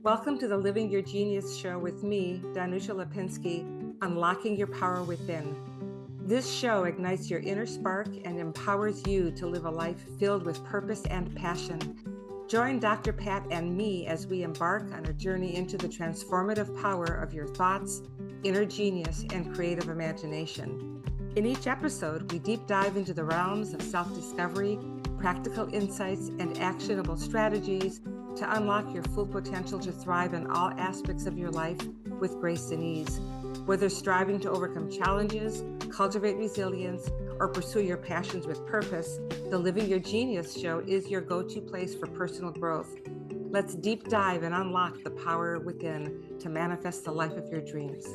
Welcome to the Living Your Genius show with me, Donusia Lipinski, Unlocking Your Power Within. This show ignites your inner spark and empowers you to live a life filled with purpose and passion. Join Dr. Pat and me as we embark on a journey into the transformative power of your thoughts, inner genius, and creative imagination. In each episode, we deep dive into the realms of self-discovery, practical insights, and actionable strategies to unlock your full potential to thrive in all aspects of your life with grace and ease. Whether striving to overcome challenges, cultivate resilience, or pursue your passions with purpose, the Living Your Genius show is your go-to place for personal growth. Let's deep dive and unlock the power within to manifest the life of your dreams.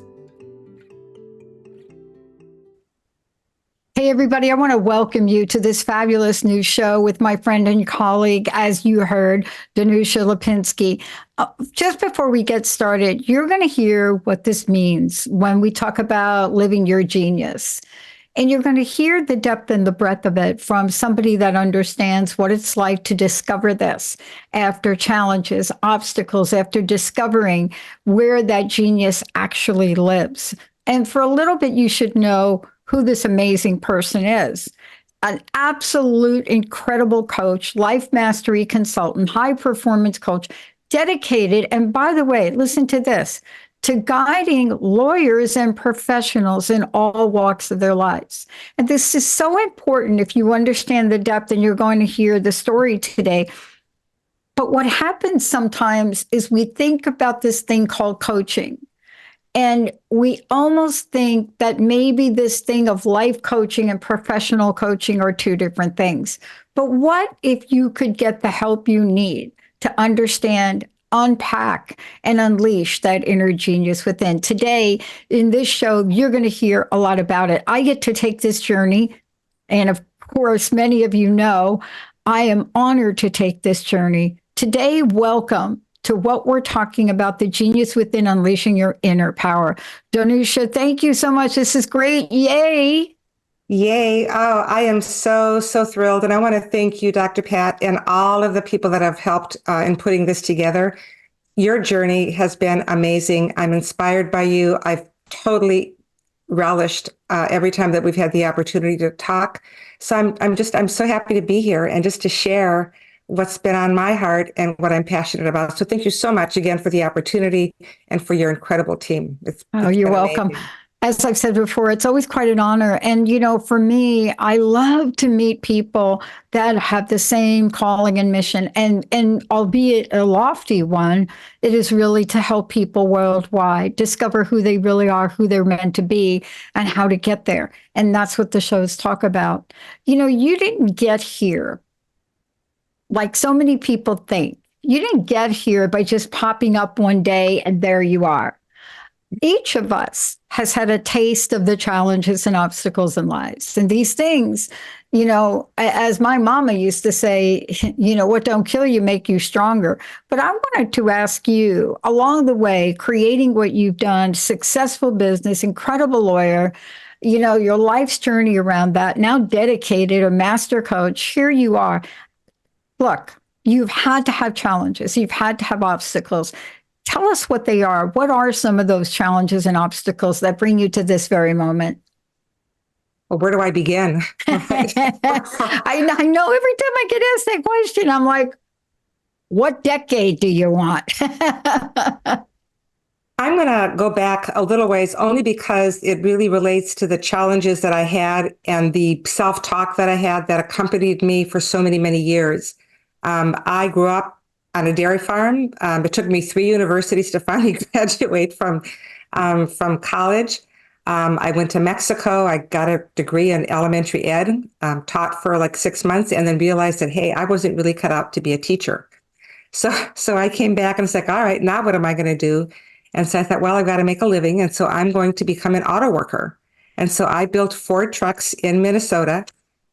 Hey, everybody, I want to welcome you to this fabulous new show with my friend and colleague, as you heard, Donusia Lipinski. Just before we get started, you're going to hear what this means when we talk about living your genius. And you're going to hear the depth and the breadth of it from somebody that understands what it's like to discover this after challenges, obstacles, after discovering where that genius actually lives. And for a little bit, you should know who this amazing person is. An absolute incredible coach, life mastery consultant, high performance coach, dedicated, and by the way, listen to this, to guiding lawyers and professionals in all walks of their lives. And this is so important if you understand the depth, and you're going to hear the story today. But what happens sometimes is we think about this thing called coaching. And we almost think that maybe this thing of life coaching and professional coaching are two different things. But what if you could get the help you need to understand, unpack, and unleash that inner genius within? Today, in this show, you're going to hear a lot about it. I get to take this journey. And of course, many of you know, I am honored to take this journey. Today, welcome to what we're talking about, the genius within, unleashing your inner power. Donusia, thank you so much. This is great. Yay. Yay. Oh, I am so thrilled. And I want to thank you, Dr. Pat, and all of the people that have helped in putting this together. Your journey has been amazing. I'm inspired by you. I've totally relished every time that we've had the opportunity to talk. So I'm so happy to be here and just to share what's been on my heart and what I'm passionate about. So thank you so much again for the opportunity and for your incredible team. You're welcome. Amazing. As I've said before, it's always quite an honor. And, you know, for me, I love to meet people that have the same calling and mission. And albeit a lofty one, it is really to help people worldwide discover who they really are, who they're meant to be, and how to get there. And that's what the shows talk about. You know, you didn't get here like so many people think. You didn't get here by just popping up one day and there you are. Each of us has had a taste of the challenges and obstacles in lives. And these things, you know, as my mama used to say, you know, what don't kill you make you stronger. But I wanted to ask you, along the way, creating what you've done, successful business, incredible lawyer, you know, your life's journey around that, now dedicated, a master coach, here you are. Look, you've had to have challenges. You've had to have obstacles. Tell us what they are. What are some of those challenges and obstacles that bring you to this very moment? Well, where do I begin? I know every time I get asked that question, I'm like, what decade do you want? I'm going to go back a little ways only because it really relates to the challenges that I had and the self-talk that I had that accompanied me for so many years. I grew up on a dairy farm. It took me 3 universities to finally graduate from college. I went to Mexico. I got a degree in elementary ed, taught for like 6 months, and then realized that, hey, I wasn't really cut out to be a teacher. So I came back and was like, all right, now what am I going to do? And so I thought, well, I've got to make a living. And so I'm going to become an auto worker. And so I built Ford trucks in Minnesota.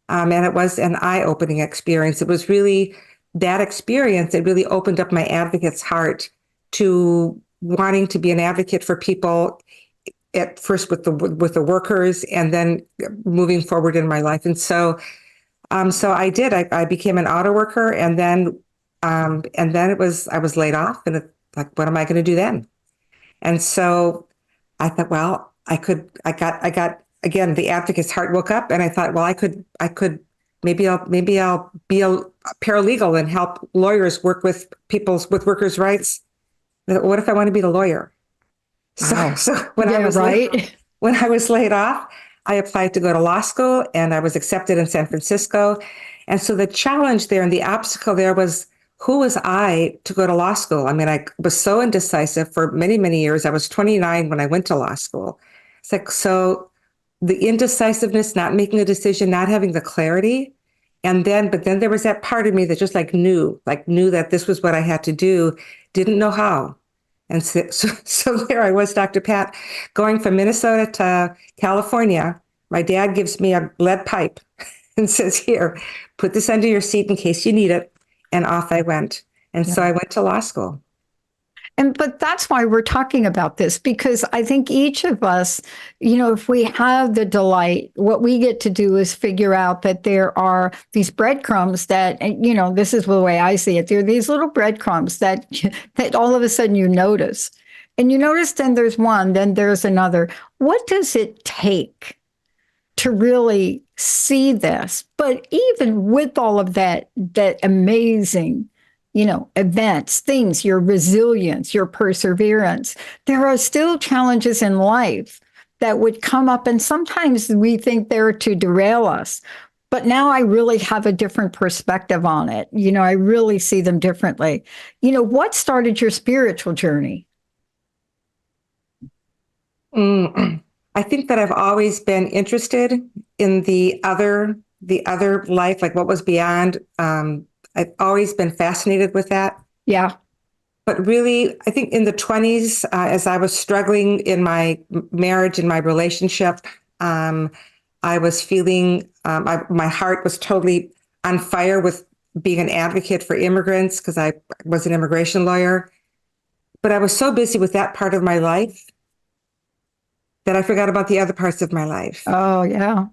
And it was an eye-opening experience. It was really that experience that really opened up my advocate's heart to wanting to be an advocate for people at first with the workers and then moving forward in my life. And so I did. I became an auto worker, and then I was laid off, and like, what am I going to do then? And so I thought, well, I got, again, the advocate's heart woke up, and I thought, well, maybe I'll be a paralegal and help lawyers work with with workers' rights. What if I want to be the lawyer? Wow. So when Yeah, right. when I was laid off, I applied to go to law school, and I was accepted in San Francisco. And so the challenge there and the obstacle there was, who was I to go to law school? I mean, I was so indecisive for many, many years. I was 29 when I went to law school. It's like, so the indecisiveness, not making a decision, not having the clarity. But then there was that part of me that just knew that this was what I had to do, didn't know how. And so there I was, Dr. Pat, going from Minnesota to California. My dad gives me a lead pipe and says, here, put this under your seat in case you need it. And off I went. And so I went to law school. But that's why we're talking about this, because I think each of us, if we have the delight, what we get to do is figure out that there are these breadcrumbs that, this is the way I see it. There are these little breadcrumbs that all of a sudden you notice. And you notice then there's one, then there's another. What does it take to really see this? But even with all of that amazing events, things, your resilience, your perseverance, there are still challenges in life that would come up. And sometimes we think they're to derail us. But now I really have a different perspective on it. I really see them differently. What started your spiritual journey? I think that I've always been interested in the other life, like what was beyond. I've always been fascinated with that. Yeah. But really, I think in the 20s, as I was struggling in my marriage and my relationship, I was feeling my heart was totally on fire with being an advocate for immigrants, because I was an immigration lawyer. But I was so busy with that part of my life that I forgot about the other parts of my life. Oh, yeah.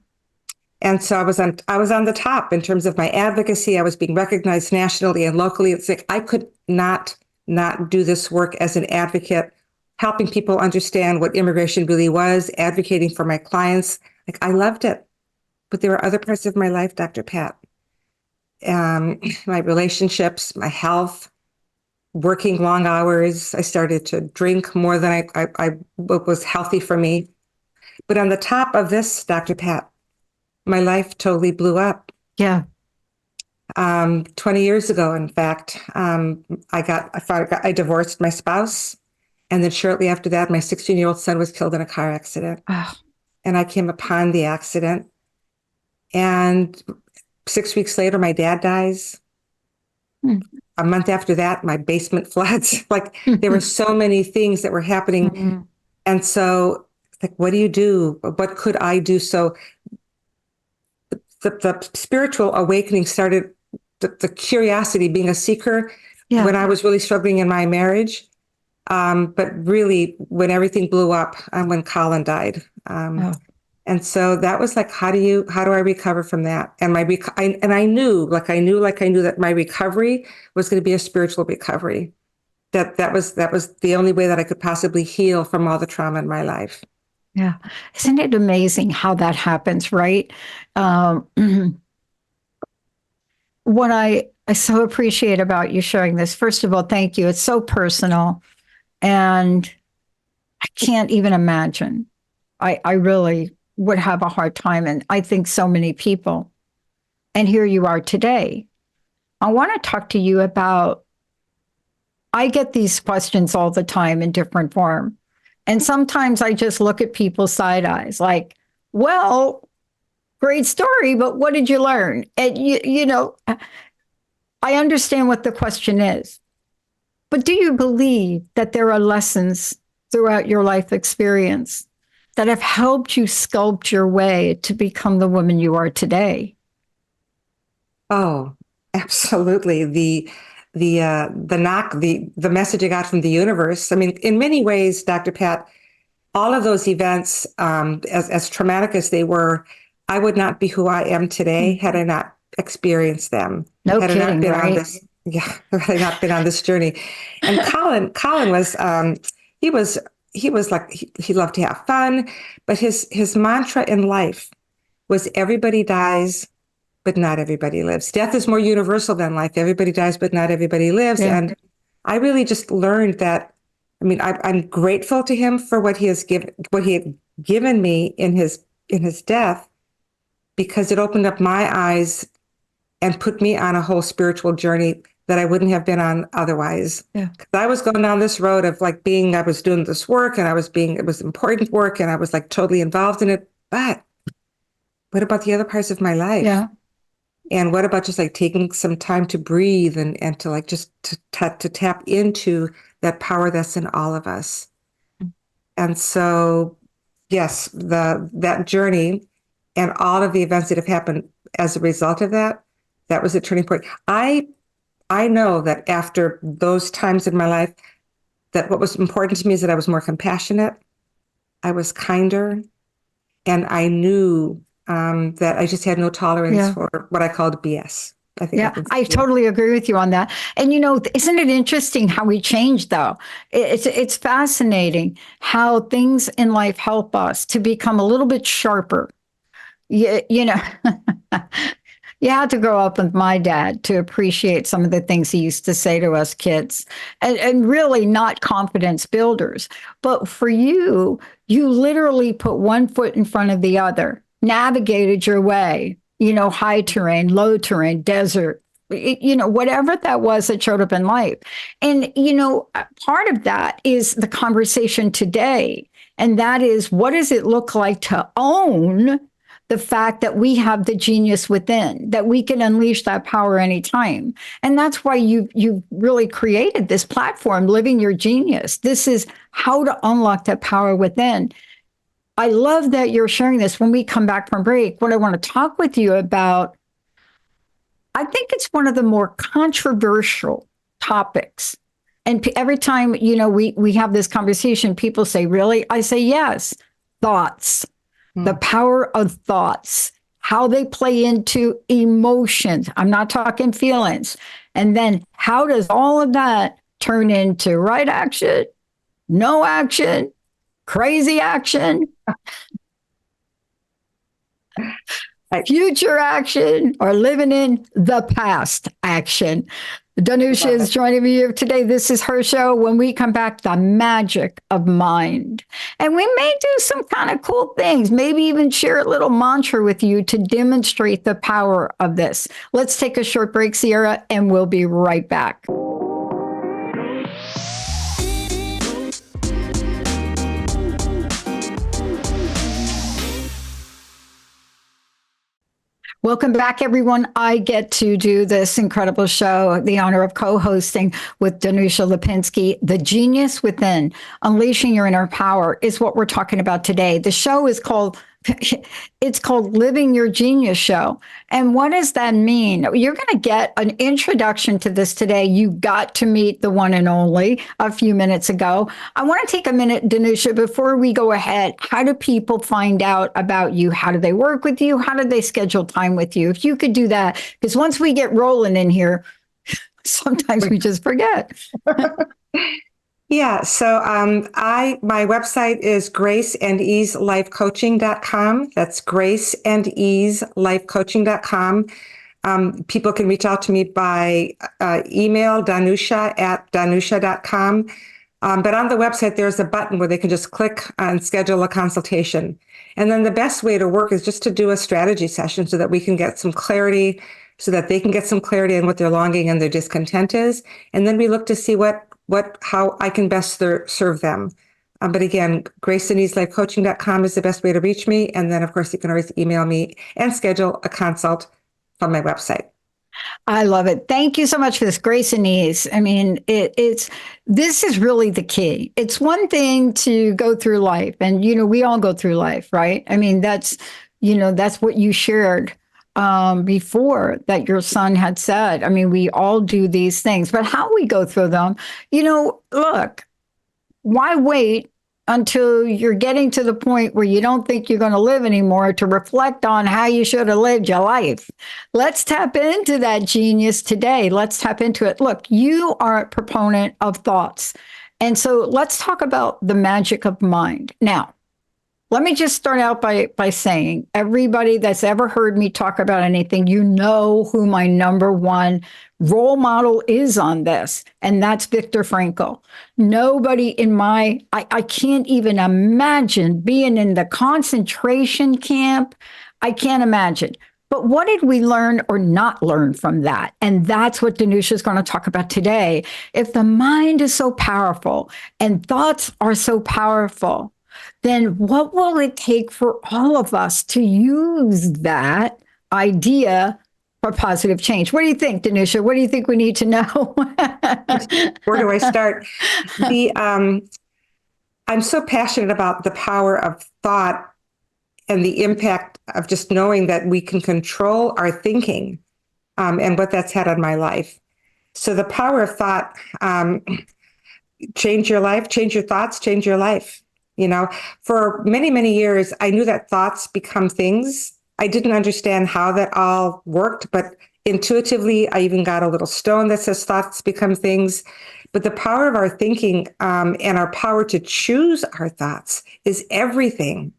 And so I was on the top in terms of my advocacy. I was being recognized nationally and locally. It's like I could not do this work as an advocate, helping people understand what immigration really was, advocating for my clients. Like, I loved it. But there were other parts of my life, Dr. Pat. My relationships, my health, working long hours. I started to drink more than I was healthy for me. But on the top of this, Dr. Pat, my life totally blew up. Yeah. 20 years ago, in fact, I divorced my spouse. And then shortly after that, my 16-year-old son was killed in a car accident. Oh. And I came upon the accident. And 6 weeks later, my dad dies. A month after that, my basement floods. Like, there were so many things that were happening. And so, like, what do you do? What could I do? So the spiritual awakening started, the curiosity, being a seeker, when I was really struggling in my marriage. But really, when everything blew up, when Colin died. And so that was like, how do I recover from that? And I knew that my recovery was going to be a spiritual recovery. That was the only way that I could possibly heal from all the trauma in my life. Yeah. Isn't it amazing how that happens, right? What I so appreciate about you sharing this, first of all, thank you. It's so personal. And I can't even imagine. I really would have a hard time. And I think so many people. And here you are today. I want to talk to you about, I get these questions all the time in different form. And sometimes I just look at people side eyes like, well, great story, but what did you learn? And, I understand what the question is. But do you believe that there are lessons throughout your life experience that have helped you sculpt your way to become the woman you are today? Oh, absolutely. The message I got from the universe. I mean, in many ways, Dr. Pat, all of those events, as traumatic as they were, I would not be who I am today had I not experienced them. No had kidding, I not been right? on this. Yeah, had I not been on this journey. And Colin was, he was, he was like, he loved to have fun, but his mantra in life was everybody dies, but not everybody lives. Death is more universal than life. Everybody dies, but not everybody lives. Yeah. And I really just learned that. I mean, I'm grateful to him for what he had given me in his death, because it opened up my eyes and put me on a whole spiritual journey that I wouldn't have been on otherwise. Yeah. 'Cause I was going down this road of like I was doing this work and it was important work and I was like totally involved in it. But what about the other parts of my life? Yeah. And what about just like taking some time to breathe and to like just to tap into that power that's in all of us? And so, yes, that journey and all of the events that have happened as a result of that, that was a turning point. I know that after those times in my life, that what was important to me is that I was more compassionate, I was kinder, and I knew that I just had no tolerance Yeah. for what I called BS. I think Yeah, I totally agree with you on that. And isn't it interesting how we change though? It's fascinating how things in life help us to become a little bit sharper. You know, you had to grow up with my dad to appreciate some of the things he used to say to us kids, and really not confidence builders. But for you, you literally put one foot in front of the other, navigated your way, high terrain, low terrain, desert, whatever that was that showed up in life. And, part of that is the conversation today. And that is, what does it look like to own the fact that we have the genius within, that we can unleash that power anytime? And that's why you really created this platform, Living Your Genius. This is how to unlock that power within. I love that you're sharing this. When we come back from break, what I want to talk with you about, I think it's one of the more controversial topics. And every time, we have this conversation, people say, really? I say, yes. Thoughts, the power of thoughts, how they play into emotions. I'm not talking feelings. And then how does all of that turn into right action, no action, crazy action, future action, or living in the past action? Donusia is joining me here today. This is her show. When we come back, the magic of mind. And we may do some kind of cool things, maybe even share a little mantra with you to demonstrate the power of this. Let's take a short break, Sierra, and we'll be right back. Welcome back, everyone. I get to do this incredible show, the honor of co-hosting with Donusia Lipinski. The Genius Within, Unleashing Your Inner Power is what we're talking about today. The show is called Living Your Genius Show. And what does that mean? You're going to get an introduction to this today. You got to meet the one and only a few minutes ago. I want to take a minute, Donusia, before we go ahead. How do people find out about you? How do they work with you? How do they schedule time with you? If you could do that, because once we get rolling in here, sometimes we just forget. Yeah. So my website is graceandeaselifecoaching.com. That's graceandeaselifecoaching.com. People can reach out to me by email, danusia@danusia.com. But on the website, there's a button where they can just click and schedule a consultation. And then the best way to work is just to do a strategy session so that we can get some clarity, so that they can get some clarity on what their longing and their discontent is. And then we look to see how I can best serve them. But again, graceandeaselifecoaching.com is the best way to reach me. And then, of course, you can always email me and schedule a consult from my website. I love it. Thank you so much for this, Grace and Ease. I mean, this is really the key. It's one thing to go through life, and we all go through life, right? I mean, that's what you shared before, that your son had said. I mean, we all do these things, but how we go through them, look, why wait until you're getting to the point where you don't think you're going to live anymore to reflect on how you should have lived your life. Let's tap into that genius today. Let's tap into it. Look, you are a proponent of thoughts. And so let's talk about the magic of mind. Now, let me just start out by saying, everybody that's ever heard me talk about anything, you know who my number one role model is on this, and that's Viktor Frankl. Nobody in I can't even imagine being in the concentration camp. I can't imagine. But what did we learn or not learn from that? And that's what Donusia is going to talk about today. If the mind is so powerful and thoughts are so powerful, then what will it take for all of us to use that idea for positive change? What do you think, Donusia? What do you think we need to know? Where do I start? I'm so passionate about the power of thought and the impact of just knowing that we can control our thinking, and what that's had on my life. So the power of thought, change your life, change your thoughts, change your life. For many, many years, I knew that thoughts become things. I didn't understand how that all worked, but intuitively, I even got a little stone that says thoughts become things. But the power of our thinking, and our power to choose our thoughts is everything.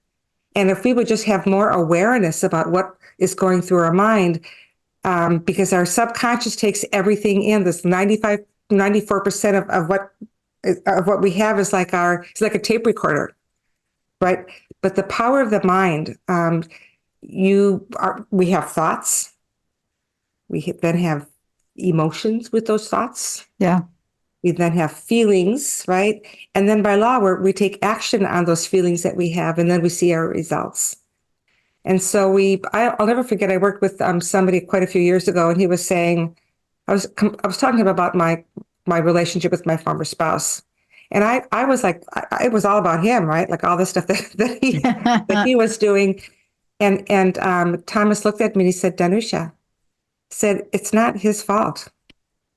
And if we would just have more awareness about what is going through our mind, because our subconscious takes everything in, this 94% of what we have is it's like a tape recorder, right? But the power of the mind, we have thoughts. We then have emotions with those thoughts. Yeah. We then have feelings, right? And then by law, we take action on those feelings that we have, and then we see our results. And so I'll never forget, I worked with somebody quite a few years ago, and he was saying, I was talking to him about my relationship with my former spouse. And I was like, it was all about him, right? Like all the stuff that he was doing. And Thomas looked at me and he said, Donusia, said, it's not his fault.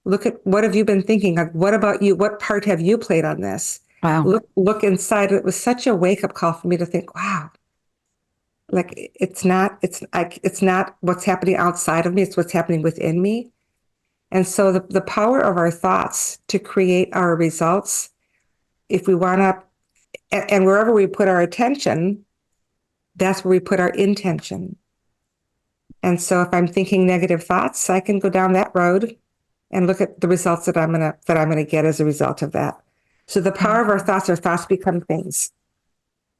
Look at what have you been thinking? Like, what about you? What part have you played on this? Wow. Look inside. It was such a wake up call for me to think, wow, like it's not what's happening outside of me. It's what's happening within me. And so the power of our thoughts to create our results, if we want to, and wherever we put our attention, that's where we put our intention. And so if I'm thinking negative thoughts, I can go down that road and look at the results that I'm gonna get as a result of that. So the power of our thoughts become things.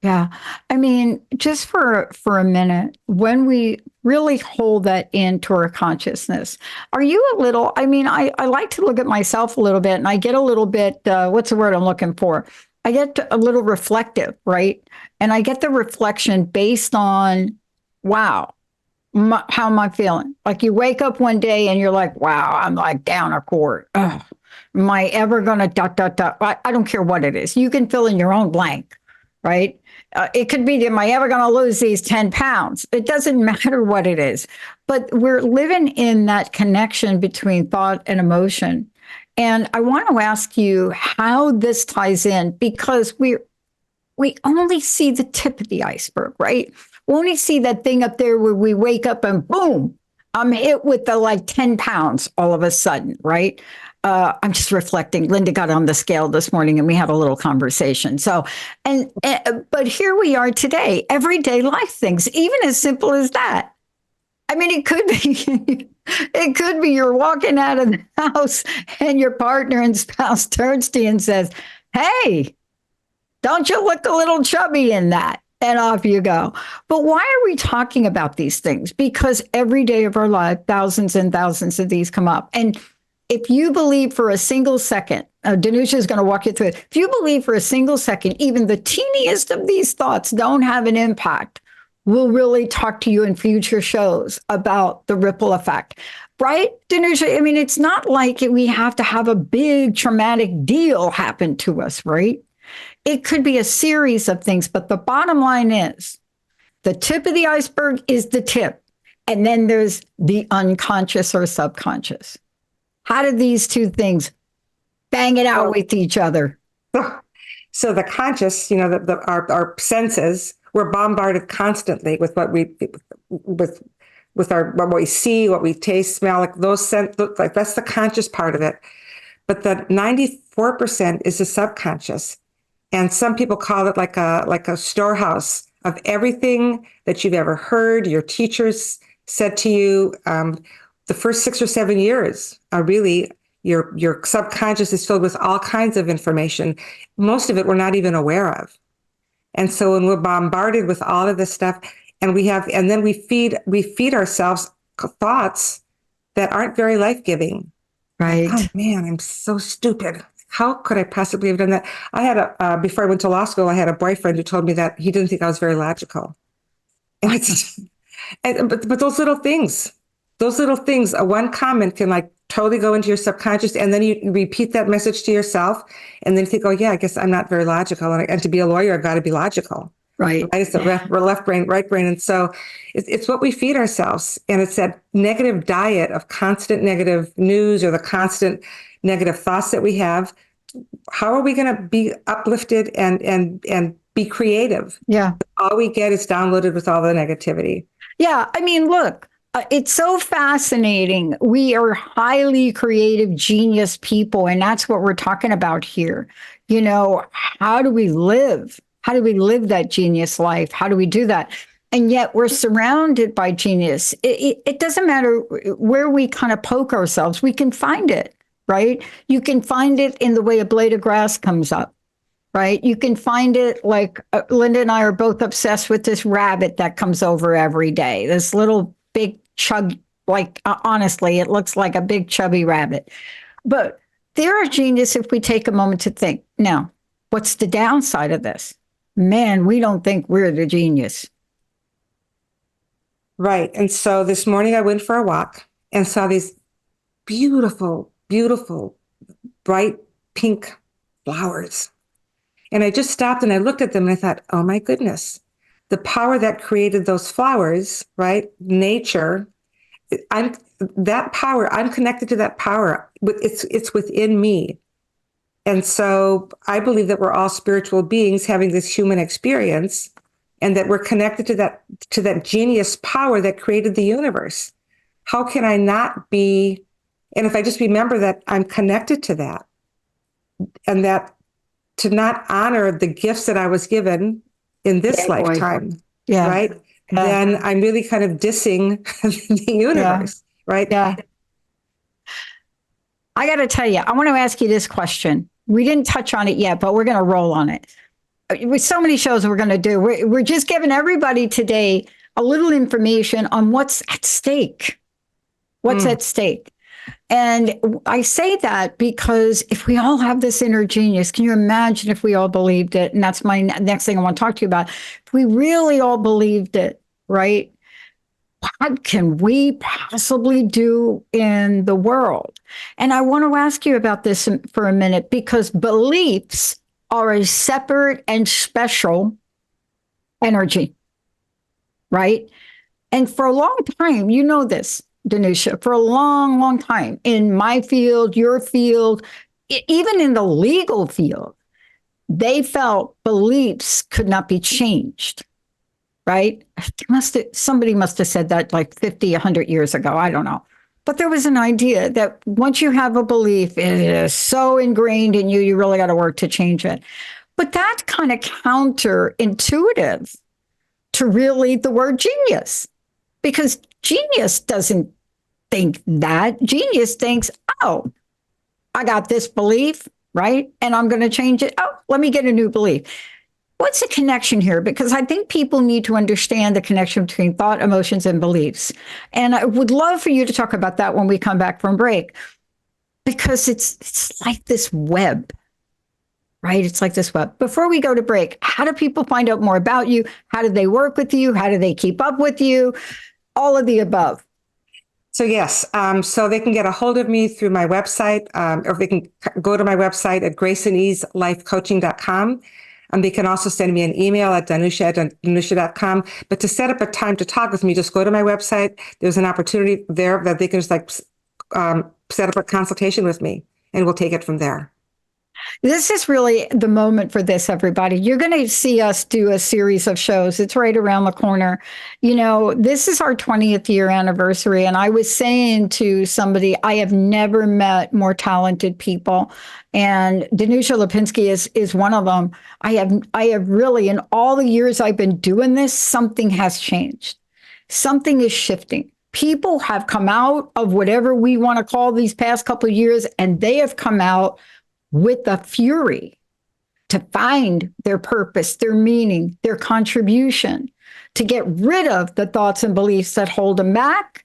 Yeah. I mean, just for a minute, when we really hold that into our consciousness, are you I like to look at myself a little bit, and I get a little bit, what's the word I'm looking for? I get a little reflective, right? And I get the reflection based on, wow, how am I feeling? Like you wake up one day and you're like, wow, I'm like down a quart. Ugh. Am I ever going to ... I don't care what it is. You can fill in your own blank, right? It could be, am I ever going to lose these 10 pounds? It doesn't matter what it is. But we're living in that connection between thought and emotion. And I want to ask you how this ties in, because we only see the tip of the iceberg, right? We only see that thing up there where we wake up and boom, I'm hit with the 10 pounds all of a sudden, right? I'm just reflecting. Linda got on the scale this morning and we had a little conversation. So, but here we are today, everyday life things, even as simple as that. I mean, it could be you're walking out of the house and your partner and spouse turns to you and says, hey, don't you look a little chubby in that? And off you go. But why are we talking about these things? Because every day of our life, thousands and thousands of these come up. And if you believe for a single second, Donusia is going to walk you through it. If you believe for a single second, even the teeniest of these thoughts don't have an impact, we'll really talk to you in future shows about the ripple effect. Right, Donusia? I mean, it's not like we have to have a big traumatic deal happen to us, right? It could be a series of things, but the bottom line is the tip of the iceberg is the tip. And then there's the unconscious or subconscious. How do these two things bang it out with each other? So the conscious, our senses, we're bombarded constantly with what we see, what we taste, smell, like like that's the conscious part of it. But the 94% is the subconscious. And some people call it like a storehouse of everything that you've ever heard, your teachers said to you. The first 6 or 7 years are really your subconscious is filled with all kinds of information. Most of it we're not even aware of. And so when we're bombarded with all of this stuff, and then we feed ourselves thoughts that aren't very life-giving. Like, Right. oh man, I'm so stupid. How could I possibly have done that? I had before I went to law school, I had a boyfriend who told me that he didn't think I was very logical. And it's, but those little things, one comment can like totally go into your subconscious, and then you repeat that message to yourself, and then you think, oh yeah, I guess I'm not very logical, and to be a lawyer, I've got to be logical. Right. Right? It's the left brain, right brain. And so it's what we feed ourselves. And it's that negative diet of constant negative news or the constant negative thoughts that we have. How are we going to be uplifted and be creative? Yeah. All we get is downloaded with all the negativity. Yeah. I mean, look, it's so fascinating. We are highly creative, genius people. And that's what we're talking about here. How do we live? How do we live that genius life? How do we do that? And yet we're surrounded by genius. It doesn't matter where we kind of poke ourselves, we can find it, right? You can find it in the way a blade of grass comes up, right? You can find it like Linda and I are both obsessed with this rabbit that comes over every day, this little big chug, like honestly, it looks like a big chubby rabbit. But there are genius if we take a moment to think, now, what's the downside of this? Man, we don't think we're the genius. Right. And so this morning I went for a walk and saw these beautiful, beautiful, bright pink flowers. And I just stopped and I looked at them and I thought, oh my goodness, the power that created those flowers, right? Nature, I'm connected to that power. It's within me. And so I believe that we're all spiritual beings having this human experience, and that we're connected to that genius power that created the universe. How can I not be? And if I just remember that I'm connected to that, and that to not honor the gifts that I was given in this lifetime, yeah, right? Yeah. Then I'm really kind of dissing the universe, right? Yeah. I got to tell you, I want to ask you this question. We didn't touch on it yet, but we're going to roll on it. With so many shows we're going to do, we're just giving everybody today a little information on what's at stake. What's at stake? And I say that because if we all have this inner genius, can you imagine if we all believed it? And that's my next thing I want to talk to you about. If we really all believed it, right? What can we possibly do in the world? And I want to ask you about this for a minute, because beliefs are a separate and special energy, right? And for a long time, you know this, Donusia, for a long, long time, in my field, your field, even in the legal field, they felt beliefs could not be changed. Right? Somebody must have said that like 50, 100 years ago. I don't know. But there was an idea that once you have a belief, it is so ingrained in you, you really got to work to change it. But that's kind of counterintuitive to really the word genius, because genius doesn't think that. Genius thinks, oh, I got this belief, right? And I'm going to change it. Oh, let me get a new belief. What's the connection here? Because I think people need to understand the connection between thought, emotions, and beliefs. And I would love for you to talk about that when we come back from break, because it's like this web, right? It's like this web. Before we go to break, how do people find out more about you? How do they work with you? How do they keep up with you? All of the above. So yes, so they can get a hold of me through my website, or they can go to my website at graceandeaselifecoaching.com. They can also send me an email at donusia@donusia.com. But to set up a time to talk with me, just go to my website. There's an opportunity there that they can just set up a consultation with me, and we'll take it from there. This is really the moment for this, everybody. You're going to see us do a series of shows. It's right around the corner. You know, this is our 20th year anniversary. And I was saying to somebody, I have never met more talented people. And Donusia Lipinski is one of them. I have really, in all the years I've been doing this, something has changed. Something is shifting. People have come out of whatever we want to call these past couple of years, and they have come out with the fury to find their purpose, their meaning, their contribution, to get rid of the thoughts and beliefs that hold them back,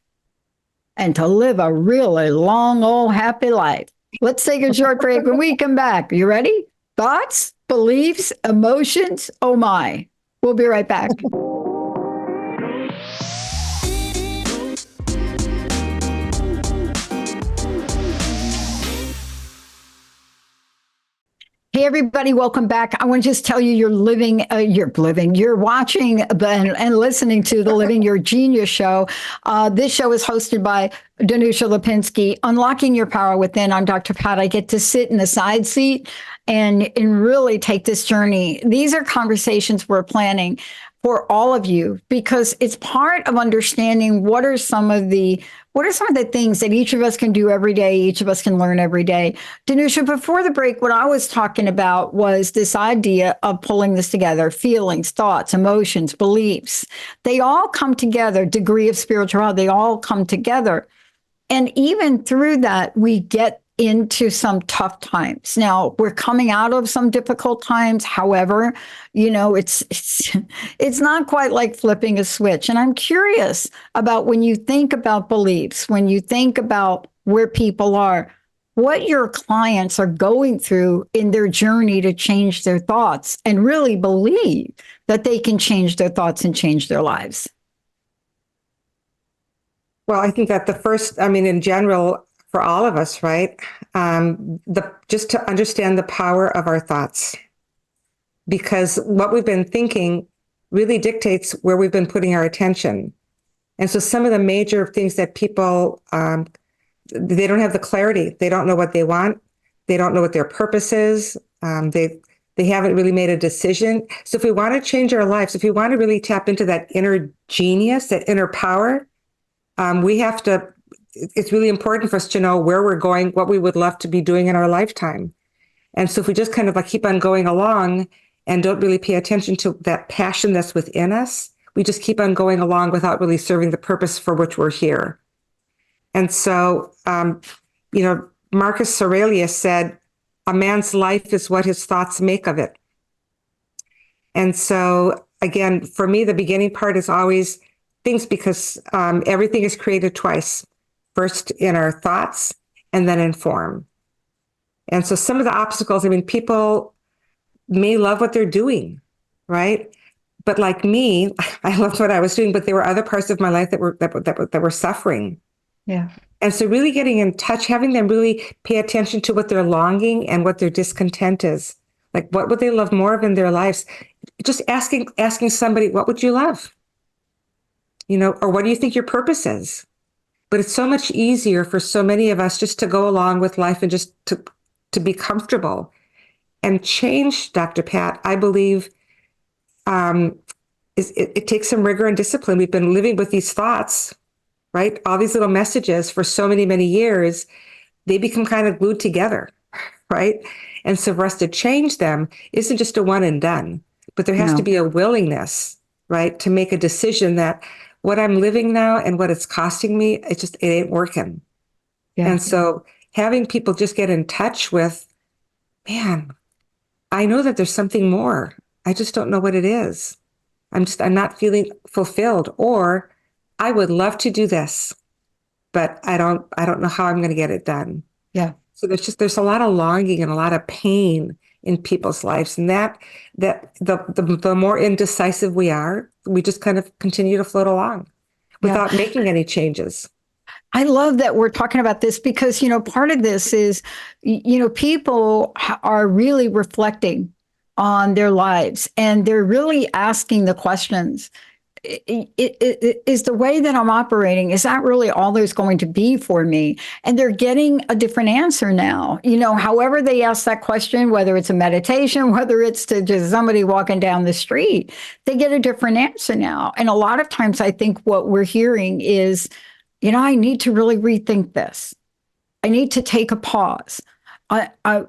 and to live a really long, old, happy life. Let's take a short break. When we come back, you ready? Thoughts, beliefs, emotions. Oh my. We'll be right back. Hey, everybody, welcome back. I want to just tell you, you're watching and listening to the Living Your Genius show. This show is hosted by Donusia Lipinski, Unlocking Your Power Within. I'm Dr. Pat. I get to sit in the side seat and really take this journey. These are conversations we're planning for all of you, because it's part of understanding what are some of the things that each of us can do every day, each of us can learn every day. Donusia, before the break, what I was talking about was this idea of pulling this together: feelings, thoughts, emotions, beliefs. They all come together, degree of spirituality, they all come together. And even through that, we get into some tough times. Now, we're coming out of some difficult times. However, you know, it's not quite like flipping a switch. And I'm curious about, when you think about beliefs, when you think about where people are, what your clients are going through in their journey to change their thoughts and really believe that they can change their thoughts and change their lives. Well, I think that in general, for all of us, right? Just to understand the power of our thoughts, because what we've been thinking really dictates where we've been putting our attention. And so some of the major things that people, they don't have the clarity. They don't know what they want. They don't know what their purpose is. They haven't really made a decision. So if we want to change our lives, if we want to really tap into that inner genius, that inner power, it's really important for us to know where we're going, what we would love to be doing in our lifetime. And so if we just kind of like keep on going along and don't really pay attention to that passion that's within us, we just keep on going along without really serving the purpose for which we're here. And so, Marcus Aurelius said, a man's life is what his thoughts make of it. And so, again, for me, the beginning part is always things, because everything is created twice. First in our thoughts and then in form. And so some of the obstacles, people may love what they're doing, right? But like me, I loved what I was doing, but there were other parts of my life that were suffering. Yeah. And so really getting in touch, having them really pay attention to what their longing and what their discontent is. Like, what would they love more of in their lives? Just asking somebody, what would you love? Or what do you think your purpose is? But it's so much easier for so many of us just to go along with life and just to be comfortable. And change, Dr. Pat, I believe, it takes some rigor and discipline. We've been living with these thoughts, right? All these little messages for so many, many years, they become kind of glued together, right? And so for us to change them isn't just a one and done, but there has to be a willingness, right, to make a decision that what I'm living now and what it's costing me, it ain't working. Yeah. And so having people just get in touch with, man, I know that there's something more. I just don't know what it is. I'm not feeling fulfilled, or I would love to do this, but I don't know how I'm going to get it done. Yeah. So there's a lot of longing and a lot of pain in people's lives. And that the more indecisive we are, we just kind of continue to float along without making any changes. I love that we're talking about this, because, part of this is, people are really reflecting on their lives, and they're really asking the questions. is the way that I'm operating, is that really all there's going to be for me? And they're getting a different answer now. However they ask that question, whether it's a meditation, whether it's to just somebody walking down the street, they get a different answer now. And a lot of times I think what we're hearing is, I need to really rethink this. I need to take a pause. I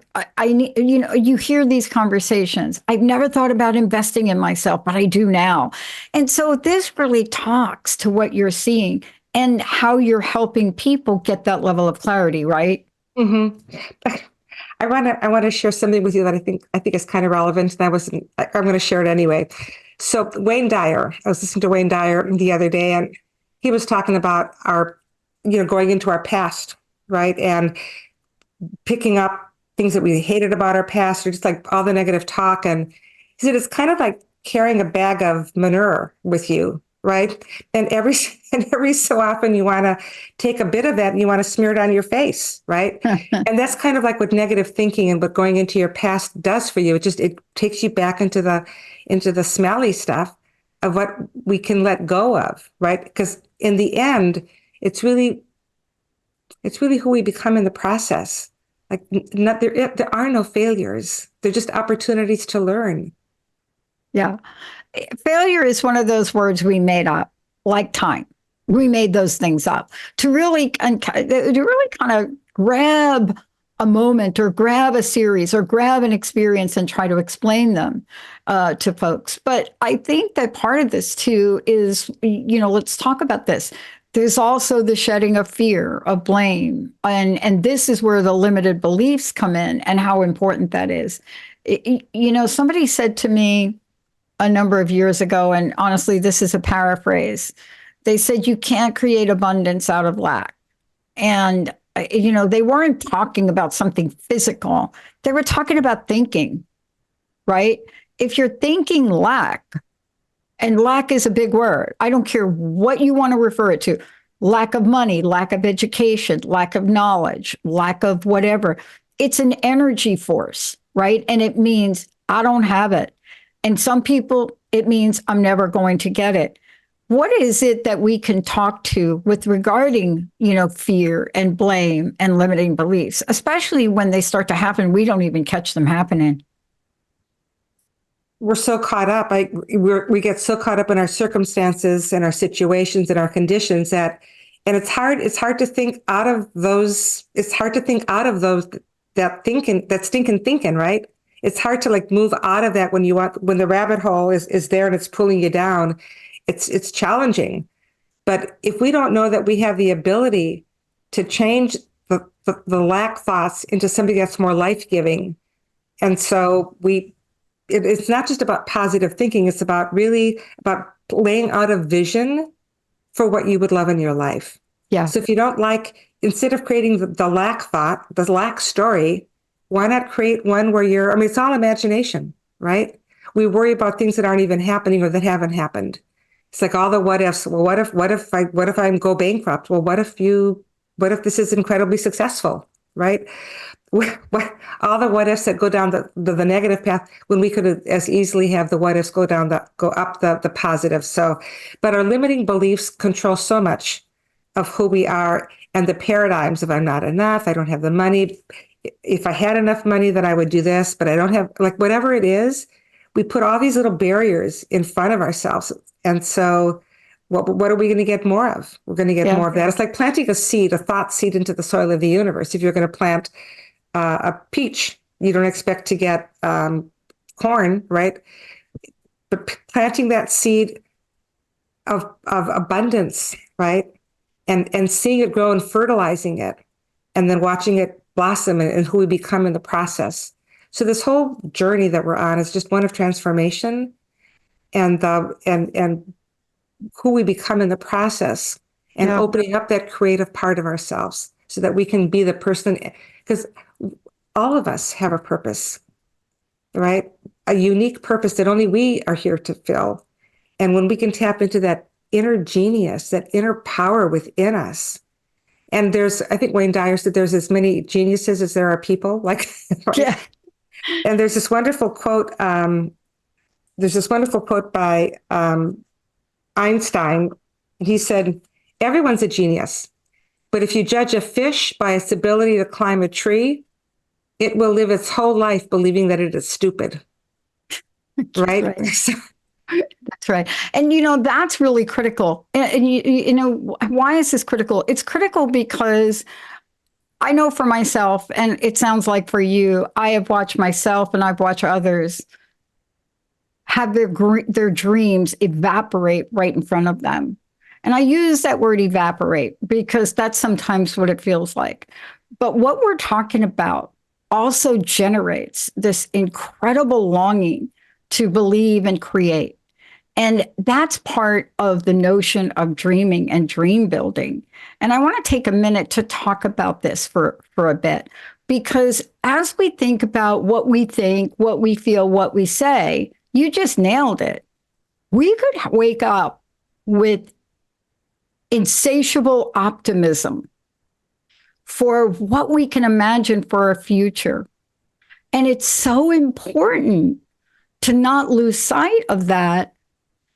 need, you hear these conversations. I've never thought about investing in myself, but I do now. And so this really talks to what you're seeing and how you're helping people get that level of clarity, right? Mm-hmm. I want to share something with you that I think is kind of relevant, and I'm going to share it anyway. So Wayne Dyer, I was listening to Wayne Dyer the other day, and he was talking about going into our past, right? And picking up things that we hated about our past, or just like all the negative talk. And he said it's kind of like carrying a bag of manure with you, right? And every and every so often you want to take a bit of that and you want to smear it on your face, right? And that's kind of like what negative thinking and what going into your past does for you. It takes you back into the smelly stuff of what we can let go of, right? Because in the end, it's really who we become in the process. Like there are no failures. They're just opportunities to learn. Yeah. Failure is one of those words we made up, like time. We made those things up to really kind of grab a moment or grab a series or grab an experience and try to explain them to folks. But I think that part of this too is, let's talk about this. There's also the shedding of fear, of blame. And this is where the limited beliefs come in and how important that is. Somebody said to me a number of years ago, and honestly, this is a paraphrase. They said, you can't create abundance out of lack. And, they weren't talking about something physical. They were talking about thinking, right? If you're thinking lack, and lack is a big word. I don't care what you want to refer it to. Lack of money, lack of education, lack of knowledge, lack of whatever. It's an energy force, right? And it means I don't have it. And some people, it means I'm never going to get it. What is it that we can talk to with regarding, fear and blame and limiting beliefs, especially when they start to happen, we don't even catch them happening? We're so caught up. We get so caught up in our circumstances and our situations and our conditions and it's hard to think out of those. It's hard to think out of those, that stinking thinking, right? It's hard to move out of that when the rabbit hole is there and it's pulling you down. It's challenging. But if we don't know that we have the ability to change the lack thoughts into something that's more life-giving, and so it's not just about positive thinking. It's about laying out a vision for what you would love in your life. Yeah. So if you don't instead of creating the lack thought, the lack story, why not create one where it's all imagination, right? We worry about things that aren't even happening or that haven't happened. It's like all the what ifs. Well, what if I go bankrupt? Well, what if this is incredibly successful, right? All the what ifs that go down the negative path when we could as easily have the what ifs go up the positive. So, but our limiting beliefs control so much of who we are and the paradigms of I'm not enough, I don't have the money. If I had enough money, then I would do this, but I don't have, whatever it is, we put all these little barriers in front of ourselves. And so what are we going to get more of? We're going to get more of that. It's like planting a thought seed into the soil of the universe. If you're going to plant a peach, you don't expect to get corn, right? But planting that seed of abundance, right? And seeing it grow and fertilizing it, and then watching it blossom and who we become in the process. So this whole journey that we're on is just one of transformation and who we become in the process, and opening up that creative part of ourselves so that we can be the person, because all of us have a purpose, right? A unique purpose that only we are here to fill. And when we can tap into that inner genius, that inner power within us, and I think Wayne Dyer said there's as many geniuses as there are people, right? Yeah. And there's this wonderful quote. There's this wonderful quote by Einstein. He said, everyone's a genius, but if you judge a fish by its ability to climb a tree, it will live its whole life believing that it is stupid. That's Right? right. That's right. And that's really critical. And why is this critical? It's critical because I know for myself, and it sounds like for you, I have watched myself and I've watched others have their dreams evaporate right in front of them. And I use that word evaporate because that's sometimes what it feels like. But what we're talking about also generates this incredible longing to believe and create. And that's part of the notion of dreaming and dream building. And I want to take a minute to talk about this for a bit, because as we think about what we think, what we feel, what we say, you just nailed it. We could wake up with insatiable optimism for what we can imagine for our future. And it's so important to not lose sight of that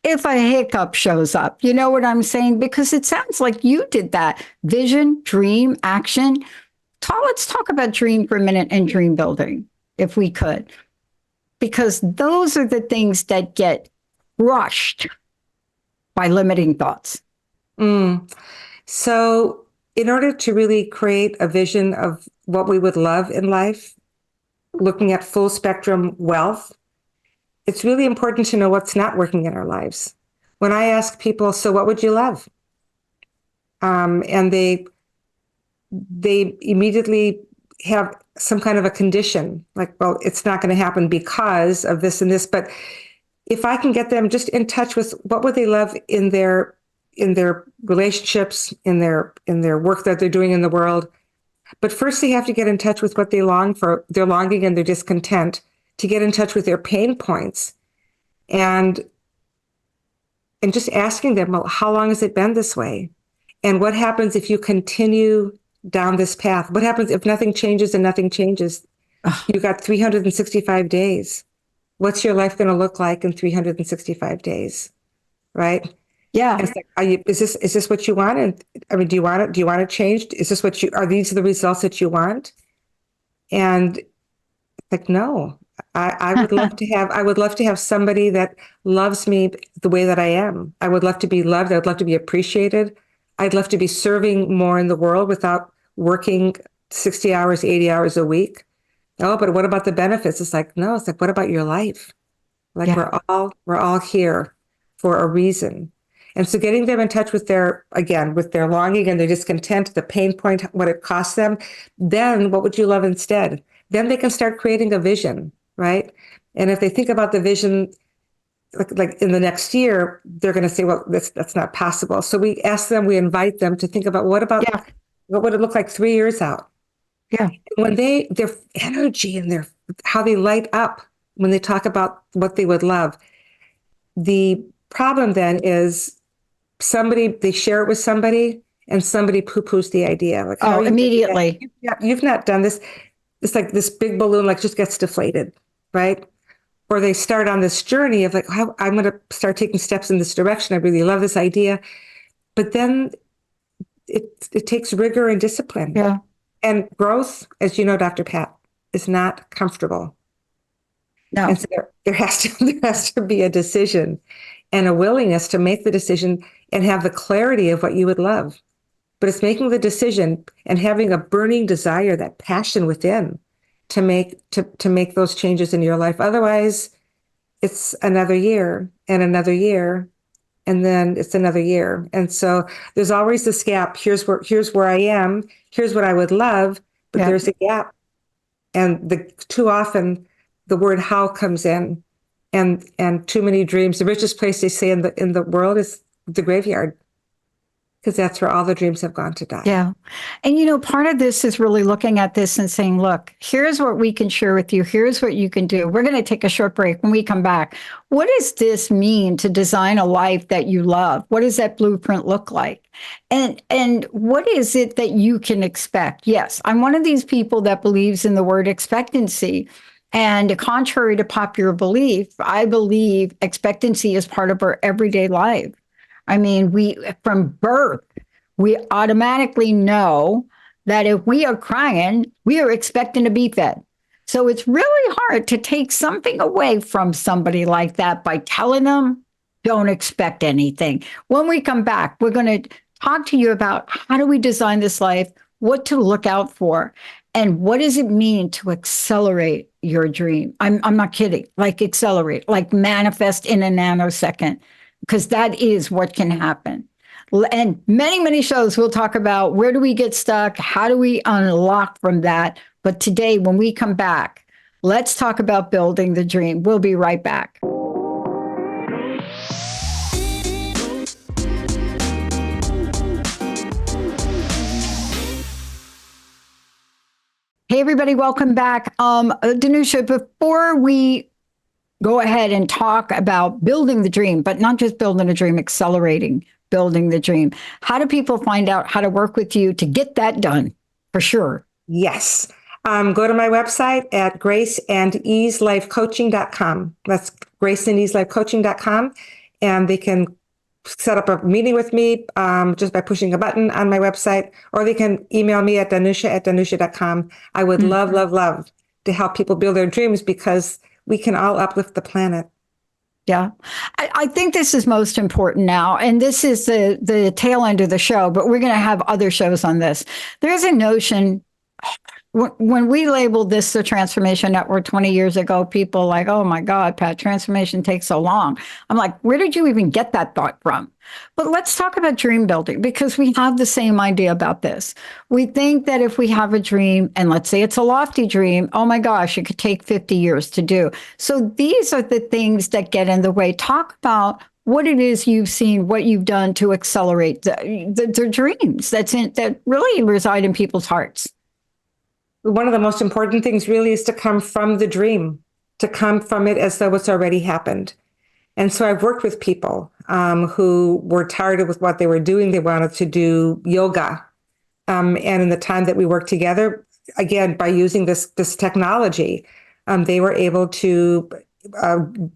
if a hiccup shows up. You know what I'm saying? Because it sounds like you did that. Vision, dream, action. Let's talk about dream for a minute and dream building, if we could. Because those are the things that get rushed by limiting thoughts. So, in order to really create a vision of what we would love in life, looking at full spectrum wealth, it's really important to know what's not working in our lives. When I ask people, so what would you love? And they immediately have some kind of a condition, like, well, it's not going to happen because of this and this. But if I can get them just in touch with what would they love in their relationships, in their work that they're doing in the world. But first they have to get in touch with what they long for, their longing and their discontent, to get in touch with their pain points, and just asking them, well, how long has it been this way? And what happens if you continue down this path? What happens if nothing changes and nothing changes? You got 365 days. What's your life going to look like in 365 days? Right? Yeah. And it's like, is this what you want? And I mean, do you want it? Do you want to change? Is this what are these the results that you want? And like, no, I would love to have somebody that loves me the way that I am. I would love to be loved. I would love to be appreciated. I'd love to be serving more in the world without working 60 hours, 80 hours a week. Oh, but what about the benefits? It's like, no, it's like, what about your life? Like, Yeah. we're all here for a reason. And so getting them in touch with with their longing and their discontent, the pain point, what it costs them, then what would you love instead? Then they can start creating a vision, right? And if they think about the vision, like in the next year, they're going to say, well, that's not possible. So we invite them to think about what would it look like 3 years out? Yeah. When their energy and how they light up when they talk about what they would love. The problem then is they share it with somebody and somebody poo-poos the idea. Like, how are you immediately. You've not done this. It's like this big balloon, like, just gets deflated, right? Or they start on this journey of like, I'm going to start taking steps in this direction. I really love this idea. But then it takes rigor and discipline. Yeah. And growth, as you know, Dr. Pat, is not comfortable. No. And so there has to be a decision and a willingness to make the decision and have the clarity of what you would love. But it's making the decision and having a burning desire, that passion within, to make those changes in your life. Otherwise, it's another year and another year, and then it's another year. And so there's always this gap. Here's where I am. Here's what I would love, but there's a gap. And too often the word how comes in, and too many dreams. The richest place, they say, in the world is the graveyard, because that's where all the dreams have gone to die. Yeah. And part of this is really looking at this and saying, look, here's what we can share with you. Here's what you can do. We're going to take a short break. When we come back, what does this mean to design a life that you love? What does that blueprint look like? And what is it that you can expect? Yes, I'm one of these people that believes in the word expectancy. And contrary to popular belief, I believe expectancy is part of our everyday life. I mean, from birth, we automatically know that if we are crying, we are expecting to be fed. So it's really hard to take something away from somebody like that by telling them, don't expect anything. When we come back, we're going to talk to you about how do we design this life, what to look out for, and what does it mean to accelerate your dream? I'm not kidding. Like accelerate, like manifest in a nanosecond, because that is what can happen. And many, many shows we'll talk about where do we get stuck? How do we unlock from that? But today, when we come back, let's talk about building the dream. We'll be right back. Hey, everybody, welcome back. Donusia, before we go ahead and talk about building the dream, but not just building a dream, accelerating building the dream, how do people find out how to work with you to get that done for sure? Yes. Go to my website at graceandeaselifecoaching.com. That's graceandeaselifecoaching.com. And they can set up a meeting with me just by pushing a button on my website, or they can email me at donusia@donusia.com. I would love, love, love to help people build their dreams because we can all uplift the planet. Yeah. I think this is most important now. And this is the tail end of the show, but we're going to have other shows on this. There's a notion when we labeled this the Transformation Network 20 years ago, people like, oh my God, Pat, transformation takes so long. I'm like, where did you even get that thought from? But let's talk about dream building because we have the same idea about this. We think that if we have a dream, and let's say it's a lofty dream, oh my gosh, it could take 50 years to do. So these are the things that get in the way. Talk about what it is you've seen, what you've done to accelerate the dreams that really reside in people's hearts. One of the most important things really is to come from the dream, to come from it as though it's already happened. And so I've worked with people who were tired with what they were doing. They wanted to do yoga. And in the time that we worked together, again, by using this technology, they were able to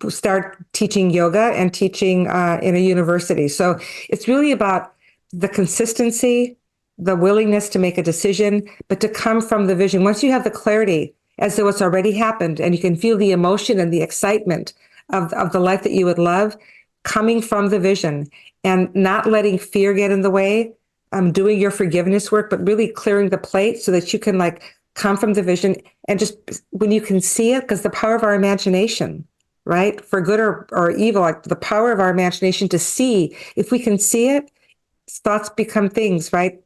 start teaching yoga and teaching in a university. So it's really about the consistency, the willingness to make a decision, but to come from the vision. Once you have the clarity as though it's already happened and you can feel the emotion and the excitement of the life that you would love, coming from the vision and not letting fear get in the way, doing your forgiveness work, but really clearing the plate so that you can like come from the vision and just when you can see it, because the power of our imagination, right? For good or evil, like the power of our imagination to see, if we can see it, thoughts become things, right?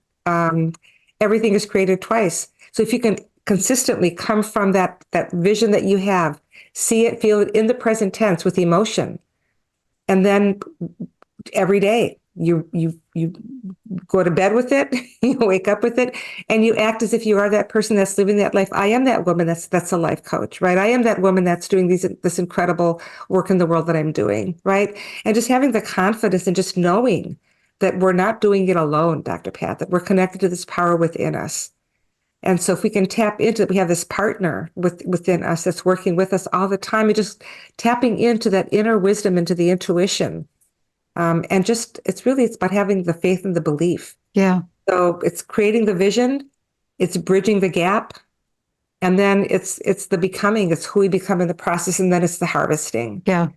Everything is created twice. So if you can consistently come from that vision that you have, see it, feel it in the present tense with emotion, and then every day you go to bed with it, you wake up with it, and you act as if you are that person that's living that life. I am that woman that's a life coach, right? I am that woman that's doing this incredible work in the world that I'm doing, right? And just having the confidence and just knowing that we're not doing it alone, Dr. Pat, that we're connected to this power within us. And so if we can tap into it, we have this partner within us that's working with us all the time, and just tapping into that inner wisdom, into the intuition. And just, it's about having the faith and the belief. Yeah. So it's creating the vision, it's bridging the gap, and then it's the becoming, it's who we become in the process, and then it's the harvesting. Yeah.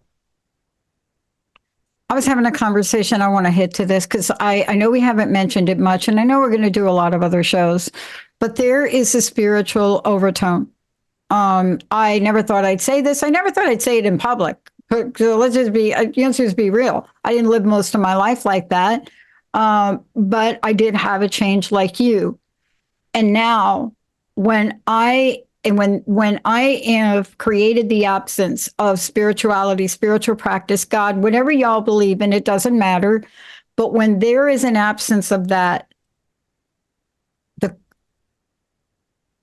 I was having a conversation. I want to hit to this because I know we haven't mentioned it much, and I know we're going to do a lot of other shows, but there is a spiritual overtone. I never thought I'd say this. I never thought I'd say it in public. So let's just be real. I didn't live most of my life like that, but I did have a change like you. And now, when I have created the absence of spirituality, spiritual practice, God, whatever y'all believe in, it doesn't matter. But when there is an absence of that,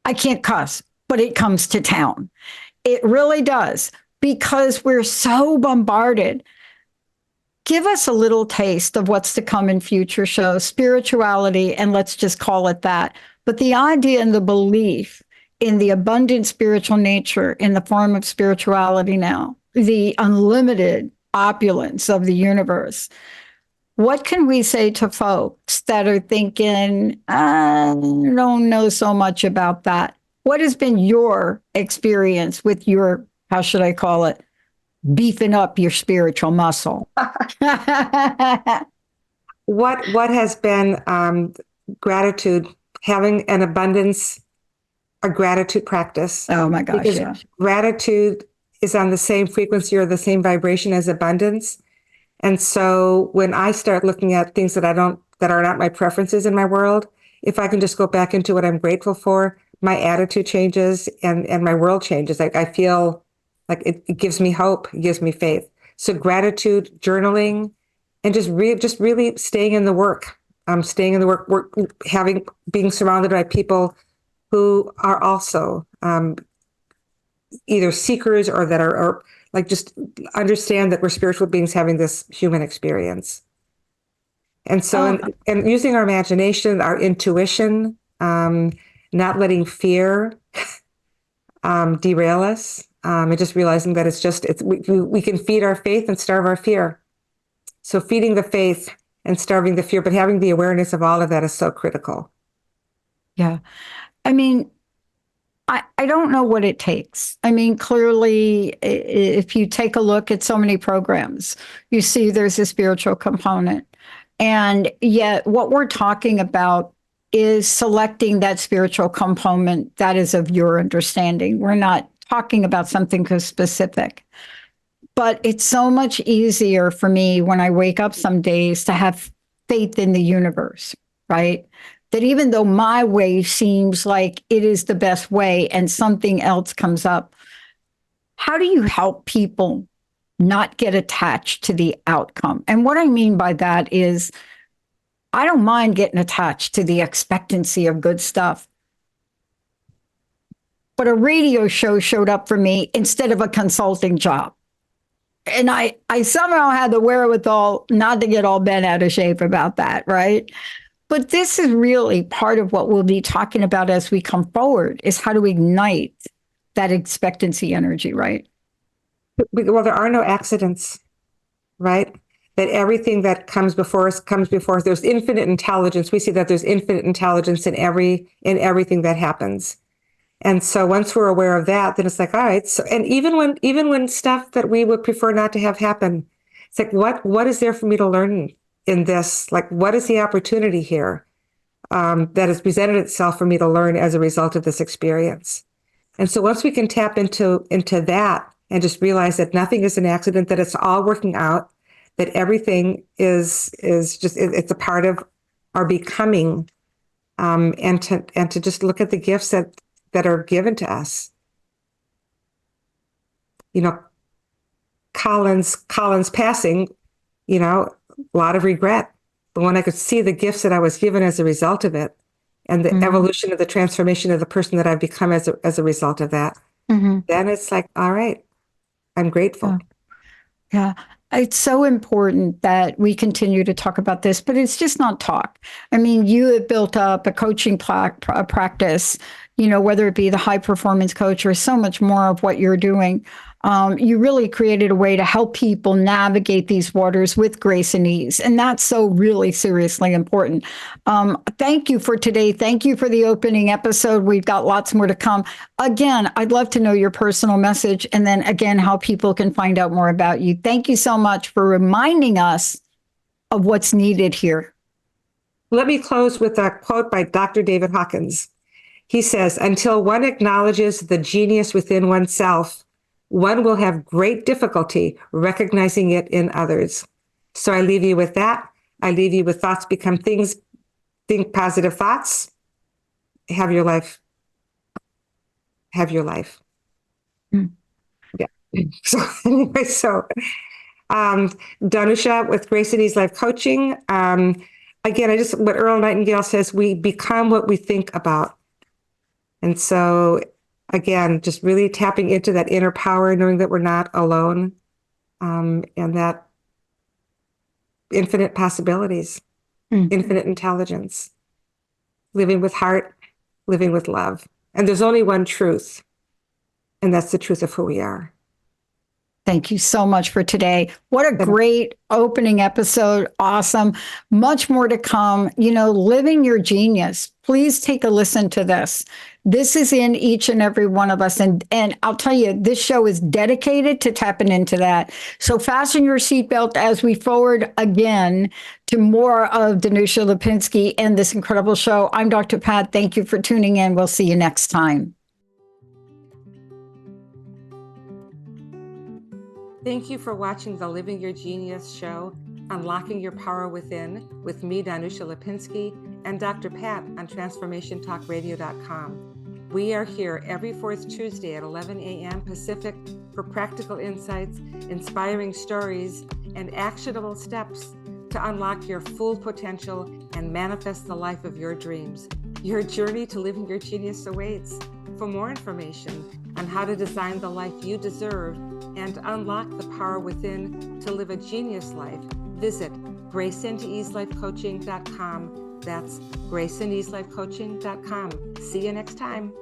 I can't cuss, but it comes to town. It really does, because we're so bombarded. Give us a little taste of what's to come in future shows, spirituality, and let's just call it that. But the idea and the belief in the abundant spiritual nature in the form of spirituality now, the unlimited opulence of the universe. what can we say to folks that are thinking, I don't know so much about that? What has been your experience with your, how should I call it, beefing up your spiritual muscle? What has been gratitude, having an abundance, a gratitude practice? Oh my gosh, Because yeah. gratitude is on the same frequency or the same vibration as abundance. And so when I start looking at things that are not my preferences in my world, if I can just go back into what I'm grateful for, my attitude changes and my world changes. I feel like it gives me hope, it gives me faith. So gratitude, journaling, and just really staying in the work. Staying in the work, being surrounded by people who are also either seekers or that are like just understand that we're spiritual beings having this human experience. And so, Oh, and using our imagination, our intuition, not letting fear derail us, and just realizing that we can feed our faith and starve our fear. So feeding the faith and starving the fear, but having the awareness of all of that is so critical. yeah. I mean, I don't know what it takes. I mean, clearly, if you take a look at so many programs, you see there's a spiritual component. And yet, what we're talking about is selecting that spiritual component that is of your understanding. We're not talking about something specific. But it's so much easier for me when I wake up some days to have faith in the universe, right? That even though my way seems like it is the best way and something else comes up, how do you help people not get attached to the outcome? And what I mean by that is, I don't mind getting attached to the expectancy of good stuff. But a radio show showed up for me instead of a consulting job. And I somehow had the wherewithal not to get all bent out of shape about that, right? But this is really part of what we'll be talking about as we come forward is how to ignite that expectancy energy, right? Well, there are no accidents, right? That everything that comes before us comes before us. There's infinite intelligence. We see that there's infinite intelligence in everything that happens. And so once we're aware of that, then it's like, all right. So, and even when stuff that we would prefer not to have happen, it's like, what is there for me to learn in this? Like, what is the opportunity here that has presented itself for me to learn as a result of this experience? And so once we can tap into that and just realize that nothing is an accident, that it's all working out, that everything is just it's a part of our becoming, and to just look at the gifts that are given to us. You know, Colin's passing, a lot of regret. But when I could see the gifts that I was given as a result of it, and the evolution of the transformation of the person that I've become as a result of that, then it's like, all right, I'm grateful. Yeah. It's so important that we continue to talk about this, but it's just not talk. I mean, you have built up a coaching practice, whether it be the high performance coach or so much more of what you're doing. You really created a way to help people navigate these waters with grace and ease. And that's so really seriously important. Thank you for today. Thank you for the opening episode. We've got lots more to come. Again, I'd love to know your personal message and then again, how people can find out more about you. Thank you so much for reminding us of what's needed here. Let me close with a quote by Dr. David Hawkins. He says, until one acknowledges the genius within oneself, one will have great difficulty recognizing it in others. So I leave you with that. I leave you with thoughts become things. Think positive thoughts. Have your life. Have your life. Yeah. So anyway, Donusia with Grace and Ease Life Coaching. Again, what Earl Nightingale says, we become what we think about. And so again, just really tapping into that inner power, knowing that we're not alone, and that infinite possibilities, infinite intelligence, living with heart, living with love. And there's only one truth, and that's the truth of who we are. Thank you so much for today. What a great opening episode. Awesome. Much more to come. Living your genius. Please take a listen to this. This is in each and every one of us. And I'll tell you, this show is dedicated to tapping into that. So fasten your seatbelt as we forward again to more of Donusia Lipinski and this incredible show. I'm Dr. Pat. Thank you for tuning in. We'll see you next time. Thank you for watching the Living Your Genius show, Unlocking Your Power Within, with me, Donusia Lipinski, and Dr. Pat on transformationtalkradio.com. We are here every fourth Tuesday at 11 a.m. Pacific for practical insights, inspiring stories, and actionable steps to unlock your full potential and manifest the life of your dreams. Your journey to living your genius awaits. For more information on how to design the life you deserve and unlock the power within to live a genius life, visit graceintoeaselifecoaching.com. That's graceintoeaselifecoaching.com. See you next time.